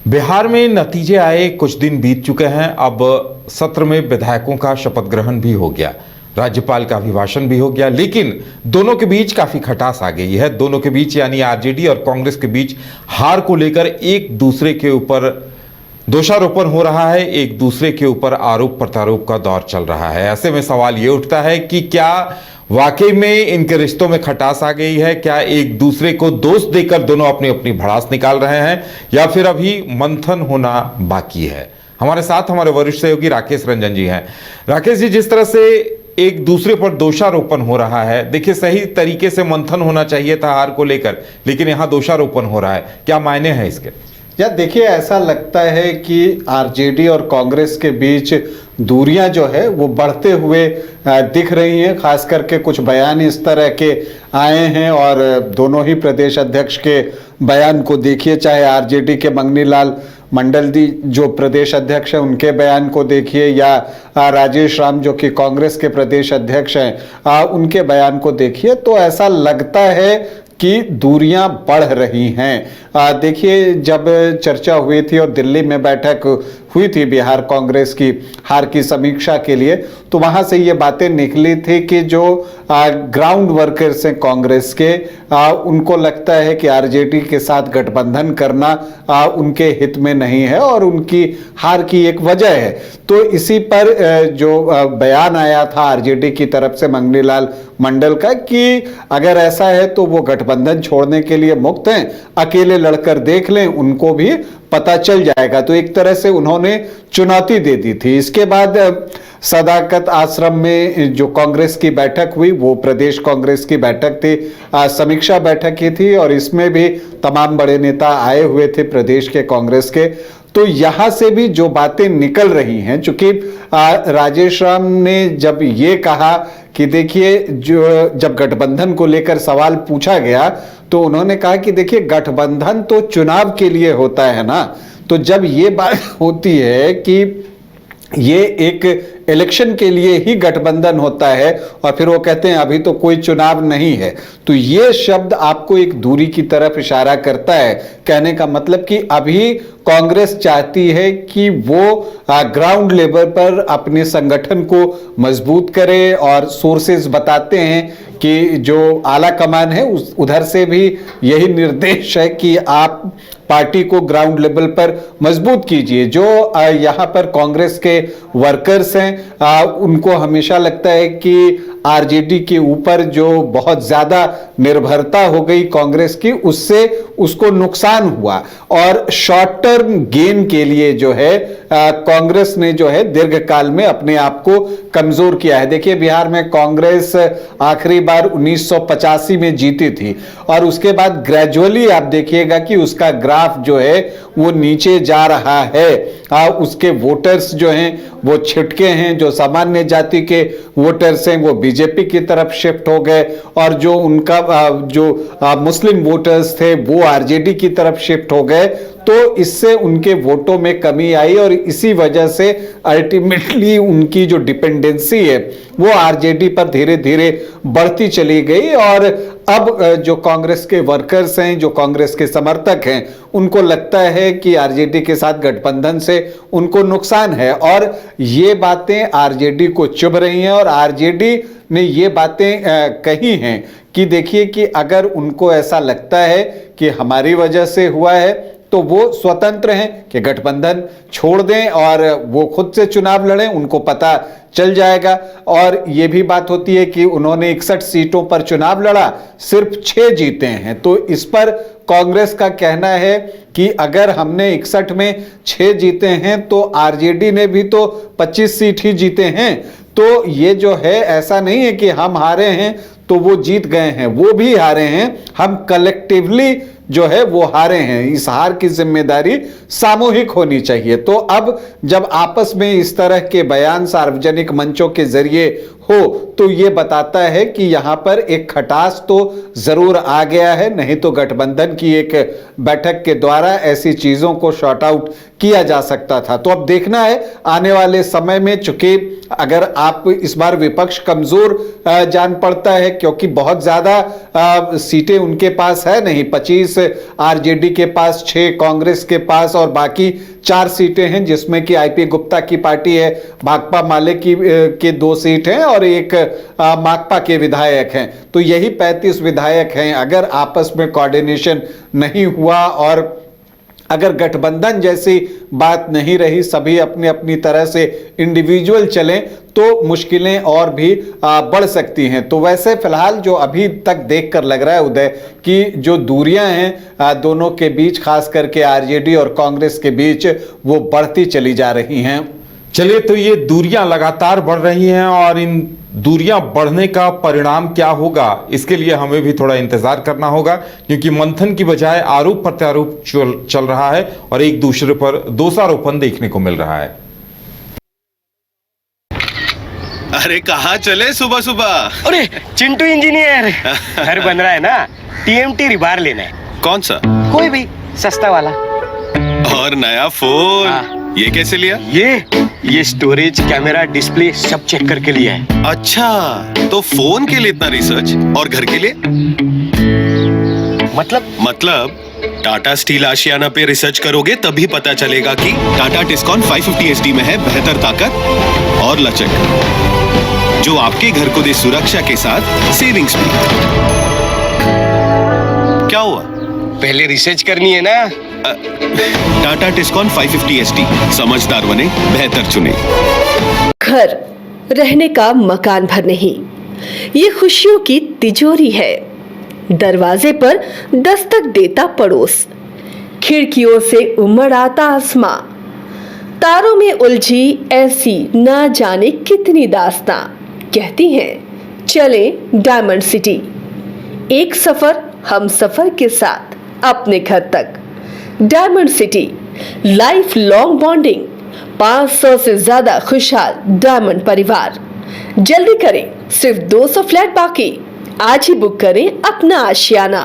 बिहार में नतीजे आए, कुछ दिन बीत चुके हैं। अब सत्र में विधायकों का शपथ ग्रहण भी हो गया, राज्यपाल का अभिभाषण भी हो गया, लेकिन दोनों के बीच काफी खटास आ गई है। दोनों के बीच यानी आरजेडी और कांग्रेस के बीच हार को लेकर एक दूसरे के ऊपर दोषारोपण हो रहा है, एक दूसरे के ऊपर आरोप प्रत्यारोप का दौर चल रहा है। ऐसे में सवाल ये उठता है कि क्या वाकई में इनके रिश्तों में खटास आ गई है? क्या एक दूसरे को दोष देकर दोनों अपनी अपनी भड़ास निकाल रहे हैं, या फिर अभी मंथन होना बाकी है? हमारे साथ हमारे वरिष्ठ सहयोगी राकेश रंजन जी हैं। राकेश जी, जिस तरह से एक दूसरे पर दोषारोपण हो रहा है, देखिए सही तरीके से मंथन होना चाहिए था हार को लेकर, लेकिन यहां दोषारोपण हो रहा है, क्या मायने हैं इसके? या देखिए, ऐसा लगता है कि आरजेडी और कांग्रेस के बीच दूरियां जो है वो बढ़ते हुए दिख रही हैं। खास करके कुछ बयान इस तरह के आए हैं, और दोनों ही प्रदेश अध्यक्ष के बयान को देखिए, चाहे आरजेडी के मंगनी लाल मंडल जी जो प्रदेश अध्यक्ष हैं उनके बयान को देखिए, या राजेश राम जो कि कांग्रेस के प्रदेश अध्यक्ष हैं उनके बयान को देखिए, तो ऐसा लगता है कि दूरियां बढ़ रही हैं। देखिए, जब चर्चा हुई थी और दिल्ली में बैठक हुई थी बिहार कांग्रेस की हार की समीक्षा के लिए, तो वहां से ये बातें निकली थी कि जो ग्राउंड वर्कर्स हैं कांग्रेस के, उनको लगता है कि आरजेडी के साथ गठबंधन करना उनके हित में नहीं है और उनकी हार की एक वजह है। तो इसी पर जो बयान आया था आरजेडी की तरफ से मंगनी लाल मंडल का कि अगर ऐसा है तो वो गठबंधन छोड़ने के लिए मुक्त हैं, अकेले लड़कर देख लें, उनको भी पता चल जाएगा। तो एक तरह से उन्होंने चुनौती दे दी थी। इसके बाद सदाकत आश्रम में जो कांग्रेस की बैठक हुई, वो प्रदेश कांग्रेस की बैठक थी, समीक्षा बैठक की थी, और इसमें भी तमाम बड़े नेता आए हुए थे प्रदेश के कांग्रेस के। तो यहां से भी जो बातें निकल रही हैं, चूंकि राजेश राम ने जब ये कहा कि देखिए, जो जब गठबंधन को लेकर सवाल पूछा गया तो उन्होंने कहा कि देखिए, गठबंधन तो चुनाव के लिए होता है ना। तो जब ये बात होती है कि ये एक इलेक्शन के लिए ही गठबंधन होता है, और फिर वो कहते हैं अभी तो कोई चुनाव नहीं है, तो ये शब्द आपको एक दूरी की तरफ इशारा करता है। कहने का मतलब कि अभी कांग्रेस चाहती है कि वो ग्राउंड लेवल पर अपने संगठन को मजबूत करे, और सोर्सेज बताते हैं कि जो आला कमान है उधर से भी यही निर्देश है कि आप पार्टी को ग्राउंड लेवल पर मजबूत कीजिए। जो यहाँ पर कांग्रेस के वर्कर्स हैं उनको हमेशा लगता है कि आरजेडी के ऊपर जो बहुत ज्यादा निर्भरता हो गई कांग्रेस की, उससे उसको नुकसान हुआ, और शॉर्ट टर्म गेन के लिए जो है कांग्रेस ने जो है दीर्घकाल में अपने आप को कमजोर किया है। देखिए, बिहार में कांग्रेस आखिरी बार 1985 में जीती थी, और उसके बाद ग्रेजुअली आप देखिएगा कि उसका ग्राफ जो है वो नीचे जा रहा है। उसके वोटर्स जो हैं वो छिटके हैं, जो सामान्य जाति के वोटर्स हैं वो बीजेपी की तरफ शिफ्ट हो गए, और जो उनका मुस्लिम वोटर्स थे वो आरजेडी की तरफ शिफ्ट हो गए। तो इससे उनके वोटों में कमी आई, और इसी वजह से अल्टीमेटली उनकी जो डिपेंडेंसी है वो आरजेडी पर धीरे धीरे बढ़ती चली गई। और अब जो कांग्रेस के वर्कर्स हैं, जो कांग्रेस के समर्थक हैं, उनको लगता है कि आरजेडी के साथ गठबंधन से उनको नुकसान है, और ये बातें आरजेडी को चुभ रही हैं। और आरजेडी ने ये बातें कही हैं कि देखिए, कि अगर उनको ऐसा लगता है कि हमारी वजह से हुआ है तो वो स्वतंत्र हैं कि गठबंधन छोड़ दें और वो खुद से चुनाव लड़ें, उनको पता चल जाएगा। और ये भी बात होती है कि उन्होंने 61 सीटों पर चुनाव लड़ा, सिर्फ 6 जीते हैं। तो इस पर कांग्रेस का कहना है कि अगर हमने 61 में 6 जीते हैं तो आरजेडी ने भी तो 25 सीट ही जीते हैं। तो ये जो है, ऐसा नहीं है कि हम हारे हैं तो वो जीत गए हैं, वो भी हारे हैं, हम कलेक्टिवली जो है वो हारे हैं। इस हार की जिम्मेदारी सामूहिक होनी चाहिए। तो अब जब आपस में इस तरह के बयान सार्वजनिक मंचों के जरिए हो, तो ये बताता है कि यहां पर एक खटास तो जरूर आ गया है, नहीं तो गठबंधन की एक बैठक के द्वारा ऐसी चीजों को शॉर्ट आउट किया जा सकता था। तो अब देखना है आने वाले समय में, चूंकि अगर आप इस बार विपक्ष कमजोर जान पड़ता है, क्योंकि बहुत ज्यादा सीटें उनके पास है नहीं, 25 आरजेडी के पास 6, कांग्रेस के पास और बाकी 4 सीटें हैं, जिसमें कि आईपी गुप्ता की पार्टी है, भाकपा माले की के 2 सीट हैं और एक माकपा के विधायक हैं। तो यही 35 विधायक हैं। अगर आपस में कोऑर्डिनेशन नहीं हुआ और अगर गठबंधन जैसी बात नहीं रही, सभी अपनी अपनी तरह से इंडिविजुअल चलें, तो मुश्किलें और भी बढ़ सकती हैं। तो वैसे फिलहाल जो अभी तक देखकर लग रहा है उदय कि जो दूरियां हैं दोनों के बीच, खास करके आरजेडी और कांग्रेस के बीच, वो बढ़ती चली जा रही हैं। चलिए, तो ये दूरियां लगातार बढ़ रही हैं और इन दूरियां बढ़ने का परिणाम क्या होगा, इसके लिए हमें भी थोड़ा इंतजार करना होगा, क्योंकि मंथन की बजाय आरोप प्रत्यारोप चल रहा है और एक दूसरे पर दोषारोपण देखने को मिल रहा है। अरे कहाँ चले सुबह सुबह? अरे चिंटू इंजीनियर, घर बन रहा है ना, टीएमटी रिबार लेना है। कौन सा? कोई भी सस्ता वाला। और नया फोन? हाँ। ये कैसे लिया? ये स्टोरेज, कैमरा, डिस्प्ले सब चेक करके लिया है। अच्छा, तो फोन के लिए इतना रिसर्च और घर के लिए? मतलब टाटा स्टील आशियाना पे रिसर्च करोगे तभी पता चलेगा कि टाटा टिस्कॉन 550 SD में है बेहतर ताकत और लचक, जो आपके घर को दे सुरक्षा के साथ सेविंग्स भी। क्या हुआ? पहले रिसर्च करनी है ना। टाटा टिस्कॉन 550 SD, समझदार बने, बेहतर चुने। घर रहने का मकान भर नहीं, ये खुशियों की तिजोरी है। दरवाजे पर दस्तक देता पड़ोस, खिड़कियों से उमड़ आता आसमां, तारों में उलझी ऐसी ना जाने कितनी दास्तां। कहती हैं चले डायमंड सिटी, एक सफर हम सफर के साथ अपने घर तक। Diamond city, life long bonding, 500 से ज्यादा खुशहाल डायमंड परिवार। जल्दी करें, सिर्फ 200 फ्लैट बाकी। आज ही बुक करें अपना आशियाना।